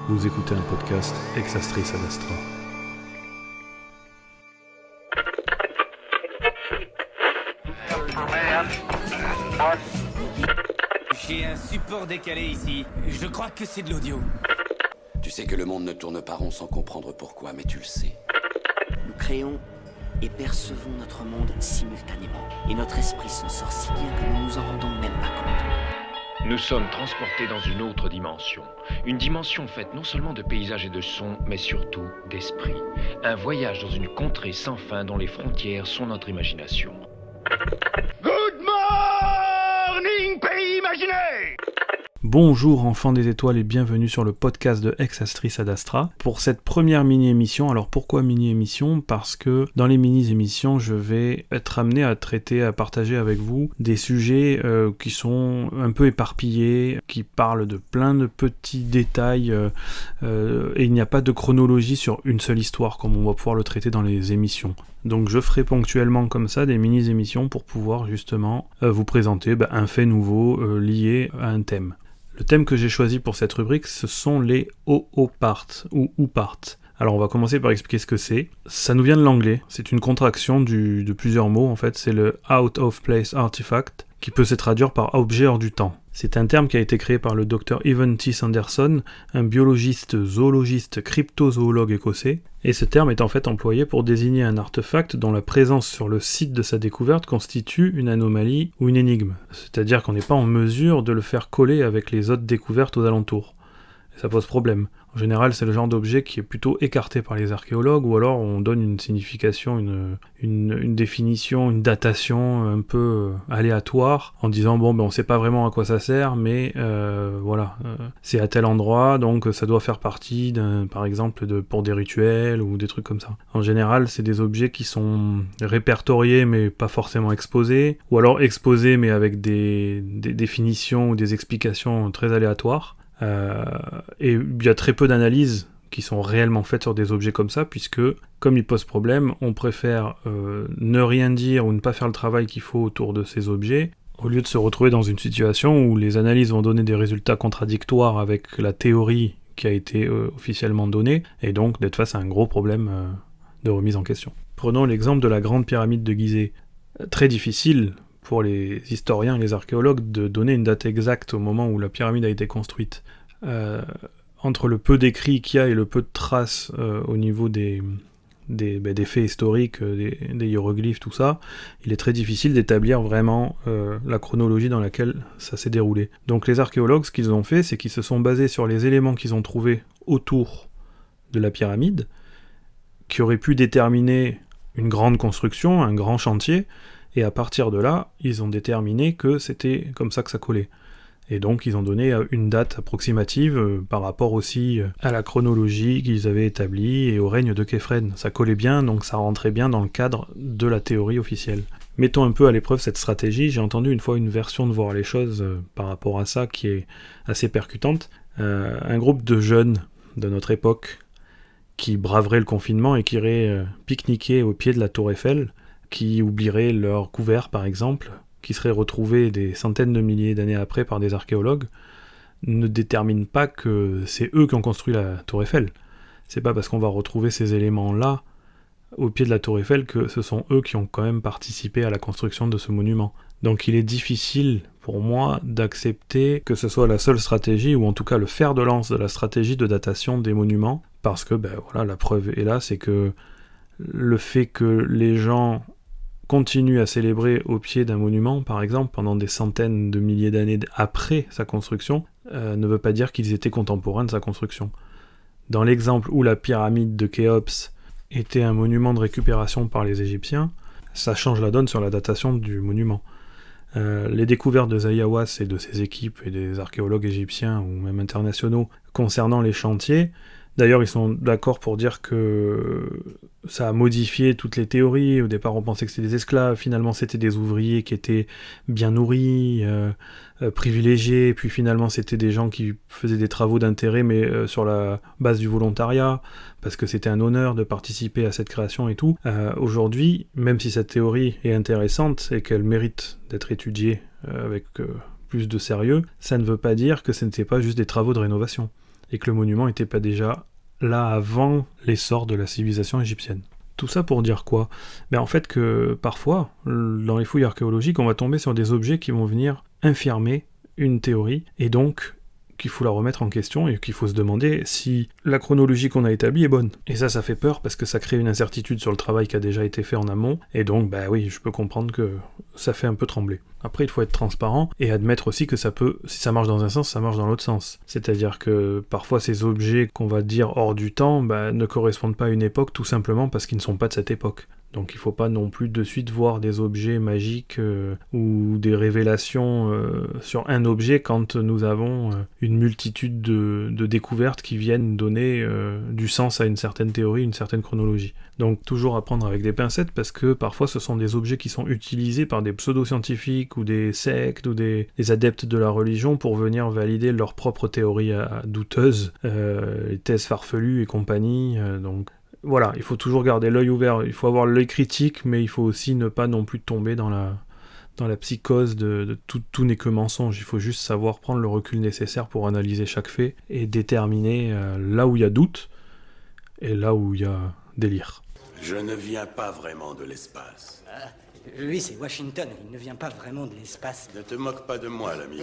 Vous écoutez un podcast Exastris ad Astra. J'ai un support décalé ici. Je crois que c'est de l'audio. Tu sais que le monde ne tourne pas rond sans comprendre pourquoi, mais tu le sais. Nous créons et percevons notre monde simultanément. Et notre esprit s'en sort si bien que nous nous en rendons même pas compte. Nous sommes transportés dans une autre dimension. Une dimension faite non seulement de paysages et de sons, mais surtout d'esprit. Un voyage dans une contrée sans fin dont les frontières sont notre imagination. Good morning, pays imaginé! Bonjour enfants des étoiles et bienvenue sur le podcast de Exastris ad Astra. Pour cette première mini-émission, alors pourquoi mini-émission ? Parce que dans les mini-émissions, je vais être amené à traiter, à partager avec vous des sujets qui sont un peu éparpillés, qui parlent de plein de petits détails et il n'y a pas de chronologie sur une seule histoire comme on va pouvoir le traiter dans les émissions. Donc je ferai ponctuellement comme ça des mini-émissions pour pouvoir justement vous présenter un fait nouveau lié à un thème. Le thème que j'ai choisi pour cette rubrique, ce sont les OO-parts ou OO-parts. Alors on va commencer par expliquer ce que c'est. Ça nous vient de l'anglais, c'est une contraction de plusieurs mots en fait, c'est le Out of Place Artifact, qui peut se traduire par objet hors du temps. C'est un terme qui a été créé par le Dr. Evan T. Sanderson, un biologiste, zoologiste, cryptozoologue écossais, et ce terme est en fait employé pour désigner un artefact dont la présence sur le site de sa découverte constitue une anomalie ou une énigme. C'est-à-dire qu'on n'est pas en mesure de le faire coller avec les autres découvertes aux alentours. Et ça pose problème. En général, c'est le genre d'objet qui est plutôt écarté par les archéologues, ou alors on donne une signification, une définition, une datation un peu aléatoire, en disant on sait pas vraiment à quoi ça sert, mais c'est à tel endroit, donc ça doit faire partie par exemple pour des rituels ou des trucs comme ça. En général, c'est des objets qui sont répertoriés mais pas forcément exposés, ou alors exposés mais avec des définitions ou des explications très aléatoires. Et il y a très peu d'analyses qui sont réellement faites sur des objets comme ça, puisque comme ils posent problème, on préfère ne rien dire ou ne pas faire le travail qu'il faut autour de ces objets, au lieu de se retrouver dans une situation où les analyses vont donner des résultats contradictoires avec la théorie qui a été officiellement donnée, et donc d'être face à un gros problème de remise en question. Prenons l'exemple de la grande pyramide de Gizeh. Très difficile pour les historiens et les archéologues de donner une date exacte au moment où la pyramide a été construite. Entre le peu d'écrits qu'il y a et le peu de traces au niveau des faits historiques, des hiéroglyphes, tout ça, il est très difficile d'établir vraiment la chronologie dans laquelle ça s'est déroulé. Donc les archéologues, ce qu'ils ont fait, c'est qu'ils se sont basés sur les éléments qu'ils ont trouvés autour de la pyramide, qui auraient pu déterminer une grande construction, un grand chantier, et à partir de là, ils ont déterminé que c'était comme ça que ça collait. Et donc ils ont donné une date approximative par rapport aussi à la chronologie qu'ils avaient établie et au règne de Khéphren. Ça collait bien, donc ça rentrait bien dans le cadre de la théorie officielle. Mettons un peu à l'épreuve cette stratégie. J'ai entendu une fois une version de voir les choses par rapport à ça qui est assez percutante. Un groupe de jeunes de notre époque qui braveraient le confinement et qui iraient pique-niquer au pied de la tour Eiffel, qui oublieraient leur couvert par exemple, qui seraient retrouvés des centaines de milliers d'années après par des archéologues, ne déterminent pas que c'est eux qui ont construit la tour Eiffel. C'est pas parce qu'on va retrouver ces éléments-là au pied de la tour Eiffel que ce sont eux qui ont quand même participé à la construction de ce monument. Donc il est difficile pour moi d'accepter que ce soit la seule stratégie, ou en tout cas le fer de lance de la stratégie de datation des monuments, parce que la preuve est là, c'est que le fait que les gens continue à célébrer au pied d'un monument, par exemple, pendant des centaines de milliers d'années après sa construction, ne veut pas dire qu'ils étaient contemporains de sa construction. Dans l'exemple où la pyramide de Khéops était un monument de récupération par les Égyptiens, ça change la donne sur la datation du monument. Les découvertes de Zayawas et de ses équipes et des archéologues égyptiens ou même internationaux concernant les chantiers, d'ailleurs, ils sont d'accord pour dire que ça a modifié toutes les théories. Au départ, on pensait que c'était des esclaves. Finalement, c'était des ouvriers qui étaient bien nourris, privilégiés. Puis finalement, c'était des gens qui faisaient des travaux d'intérêt, mais sur la base du volontariat, parce que c'était un honneur de participer à cette création et tout. Aujourd'hui, même si cette théorie est intéressante et qu'elle mérite d'être étudiée avec plus de sérieux, ça ne veut pas dire que ce n'était pas juste des travaux de rénovation, et que le monument n'était pas déjà là avant l'essor de la civilisation égyptienne. Tout ça pour dire quoi ? En fait que parfois, dans les fouilles archéologiques, on va tomber sur des objets qui vont venir infirmer une théorie, et donc qu'il faut la remettre en question et qu'il faut se demander si la chronologie qu'on a établie est bonne. Et ça fait peur parce que ça crée une incertitude sur le travail qui a déjà été fait en amont, et donc oui, je peux comprendre que ça fait un peu trembler. Après, il faut être transparent et admettre aussi que ça peut, si ça marche dans un sens, ça marche dans l'autre sens. C'est-à-dire que parfois ces objets qu'on va dire hors du temps ne correspondent pas à une époque tout simplement parce qu'ils ne sont pas de cette époque. Donc il ne faut pas non plus de suite voir des objets magiques ou des révélations sur un objet quand nous avons une multitude de découvertes qui viennent donner du sens à une certaine théorie, une certaine chronologie. Donc toujours à prendre avec des pincettes parce que parfois ce sont des objets qui sont utilisés par des pseudo-scientifiques ou des sectes ou des adeptes de la religion pour venir valider leurs propres théories douteuses, les thèses farfelues et compagnie, donc voilà, il faut toujours garder l'œil ouvert, il faut avoir l'œil critique, mais il faut aussi ne pas non plus tomber dans la psychose de tout n'est que mensonge. Il faut juste savoir prendre le recul nécessaire pour analyser chaque fait et déterminer là où il y a doute et là où il y a délire. Je ne viens pas vraiment de l'espace. Lui, c'est Washington, il ne vient pas vraiment de l'espace. Ne te moque pas de moi, l'ami.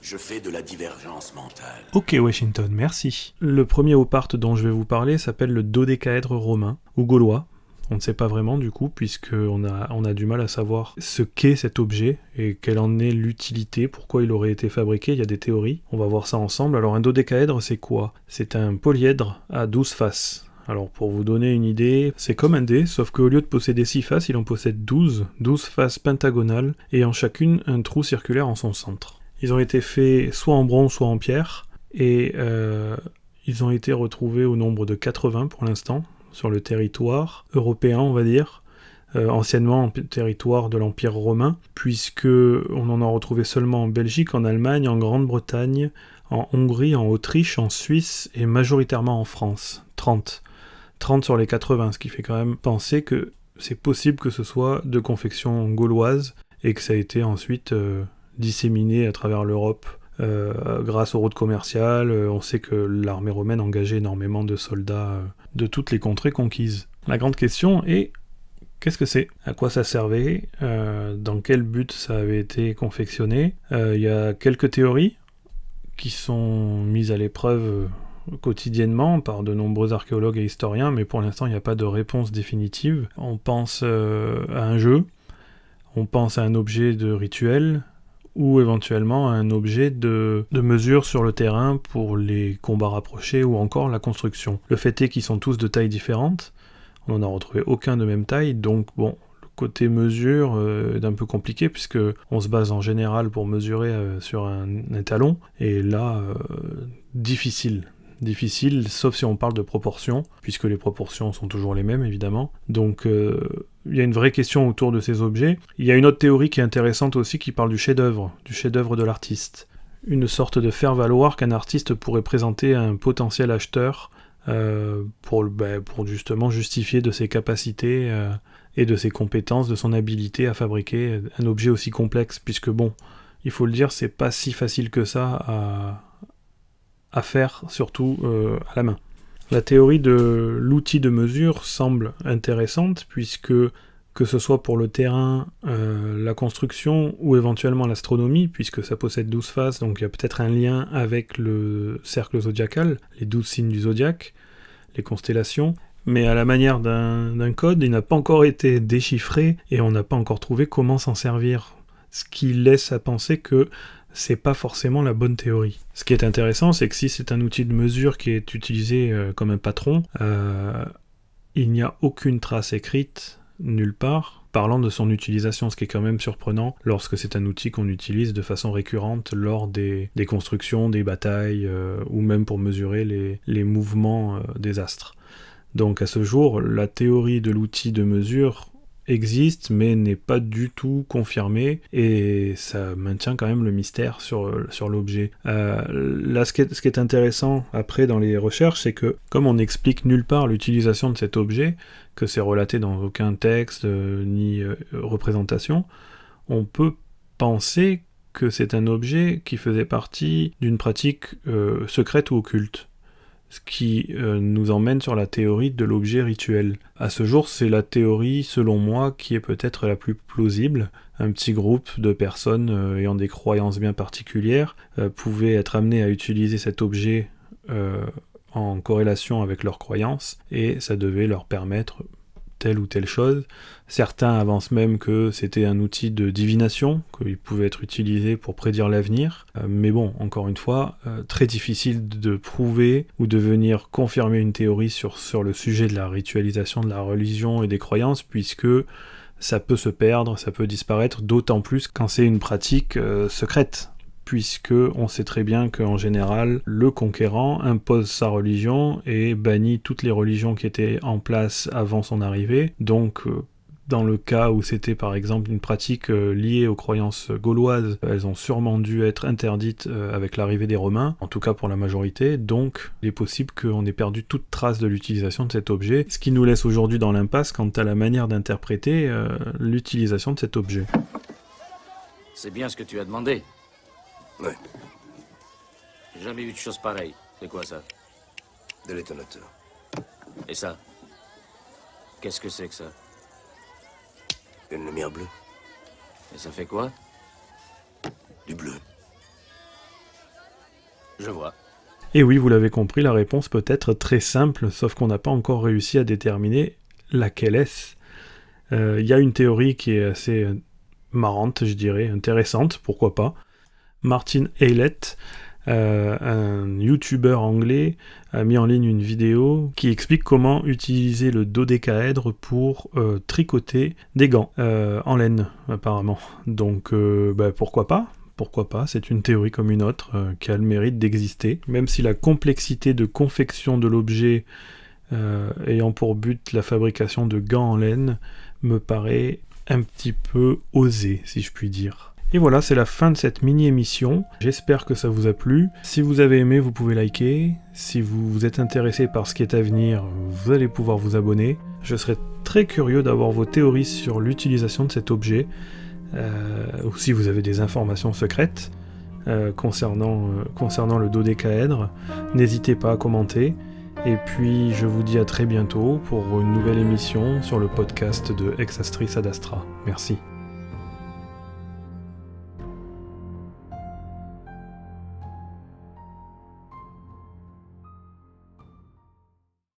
Je fais de la divergence mentale. Ok Washington, merci. Le premier oparte dont je vais vous parler s'appelle le dodécaèdre romain, ou gaulois. On ne sait pas vraiment du coup, puisqu'on a du mal à savoir ce qu'est cet objet et quelle en est l'utilité, pourquoi il aurait été fabriqué, il y a des théories. On va voir ça ensemble. Alors un dodécaèdre, c'est quoi ? C'est un polyèdre à 12 faces. Alors pour vous donner une idée, c'est comme un dé, sauf qu'au lieu de posséder 6 faces, il en possède 12 faces pentagonales, ayant chacune un trou circulaire en son centre. Ils ont été faits soit en bronze, soit en pierre, et ils ont été retrouvés au nombre de 80 pour l'instant, sur le territoire européen, on va dire, anciennement territoire de l'Empire romain, puisque on en a retrouvé seulement en Belgique, en Allemagne, en Grande-Bretagne, en Hongrie, en Autriche, en Suisse, et majoritairement en France, 30 sur les 80, ce qui fait quand même penser que c'est possible que ce soit de confection gauloise, et que ça a été ensuite disséminé à travers l'Europe grâce aux routes commerciales. On sait que l'armée romaine engageait énormément de soldats de toutes les contrées conquises. La grande question est, qu'est-ce que c'est ? À quoi ça servait ? Dans quel but ça avait été confectionné ? Il y a quelques théories qui sont mises à l'épreuve quotidiennement par de nombreux archéologues et historiens, mais pour l'instant il n'y a pas de réponse définitive. On pense à un jeu, on pense à un objet de rituel, ou éventuellement un objet de mesure sur le terrain pour les combats rapprochés ou encore la construction. Le fait est qu'ils sont tous de tailles différentes, on n'en a retrouvé aucun de même taille, donc bon, le côté mesure est un peu compliqué puisque on se base en général pour mesurer sur un étalon, et là, difficile, sauf si on parle de proportions, puisque les proportions sont toujours les mêmes évidemment. Donc il y a une vraie question autour de ces objets. Il y a une autre théorie qui est intéressante aussi, qui parle du chef-d'œuvre de l'artiste. Une sorte de faire-valoir qu'un artiste pourrait présenter à un potentiel acheteur pour justement justifier de ses capacités et de ses compétences, de son habileté à fabriquer un objet aussi complexe, puisque bon, il faut le dire, c'est pas si facile que ça à faire, surtout à la main. La théorie de l'outil de mesure semble intéressante, puisque que ce soit pour le terrain, la construction ou éventuellement l'astronomie, puisque ça possède 12 faces, donc il y a peut-être un lien avec le cercle zodiacal, les 12 signes du zodiaque, les constellations, mais à la manière d'un code, il n'a pas encore été déchiffré et on n'a pas encore trouvé comment s'en servir, ce qui laisse à penser que c'est pas forcément la bonne théorie. Ce qui est intéressant, c'est que si c'est un outil de mesure qui est utilisé comme un patron, il n'y a aucune trace écrite nulle part parlant de son utilisation, ce qui est quand même surprenant lorsque c'est un outil qu'on utilise de façon récurrente lors des constructions, des batailles, ou même pour mesurer les mouvements des astres. Donc à ce jour, la théorie de l'outil de mesure existe, mais n'est pas du tout confirmée, et ça maintient quand même le mystère sur l'objet. Là, ce qui est intéressant après dans les recherches, c'est que comme on n'explique nulle part l'utilisation de cet objet, que c'est relaté dans aucun texte ni représentation, on peut penser que c'est un objet qui faisait partie d'une pratique secrète ou occulte. Ce qui nous emmène sur la théorie de l'objet rituel. À ce jour, c'est la théorie, selon moi, qui est peut-être la plus plausible. Un petit groupe de personnes ayant des croyances bien particulières pouvaient être amenés à utiliser cet objet en corrélation avec leurs croyances, et ça devait leur permettre telle ou telle chose. Certains avancent même que c'était un outil de divination, qu'il pouvait être utilisé pour prédire l'avenir. Mais bon, encore une fois, très difficile de prouver ou de venir confirmer une théorie sur le sujet de la ritualisation de la religion et des croyances, puisque ça peut se perdre, ça peut disparaître, d'autant plus quand c'est une pratique secrète. Puisque on sait très bien qu'en général, le conquérant impose sa religion et bannit toutes les religions qui étaient en place avant son arrivée. Donc, dans le cas où c'était par exemple une pratique liée aux croyances gauloises, elles ont sûrement dû être interdites avec l'arrivée des Romains, en tout cas pour la majorité, donc il est possible qu'on ait perdu toute trace de l'utilisation de cet objet, ce qui nous laisse aujourd'hui dans l'impasse quant à la manière d'interpréter l'utilisation de cet objet. C'est bien ce que tu as demandé. Ouais. J'ai jamais vu de chose pareille. C'est quoi ça? De l'étonnateur. Et ça? Qu'est-ce que c'est que ça? Une lumière bleue. Et ça fait quoi? Du bleu. Je vois. Et oui, vous l'avez compris, la réponse peut être très simple, sauf qu'on n'a pas encore réussi à déterminer laquelle est-ce. Il y a une théorie qui est assez marrante, je dirais, intéressante, pourquoi pas. Martin Aylett, un youtubeur anglais, a mis en ligne une vidéo qui explique comment utiliser le dodécaèdre pour tricoter des gants en laine, apparemment. Donc, pourquoi pas ? Pourquoi pas, c'est une théorie comme une autre qui a le mérite d'exister, même si la complexité de confection de l'objet ayant pour but la fabrication de gants en laine me paraît un petit peu osée, si je puis dire. Et voilà, c'est la fin de cette mini-émission. J'espère que ça vous a plu. Si vous avez aimé, vous pouvez liker. Si vous êtes intéressé par ce qui est à venir, vous allez pouvoir vous abonner. Je serais très curieux d'avoir vos théories sur l'utilisation de cet objet. Ou si vous avez des informations secrètes concernant le dodécaèdre, n'hésitez pas à commenter. Et puis, je vous dis à très bientôt pour une nouvelle émission sur le podcast de Ex Astris Ad Astra. Merci.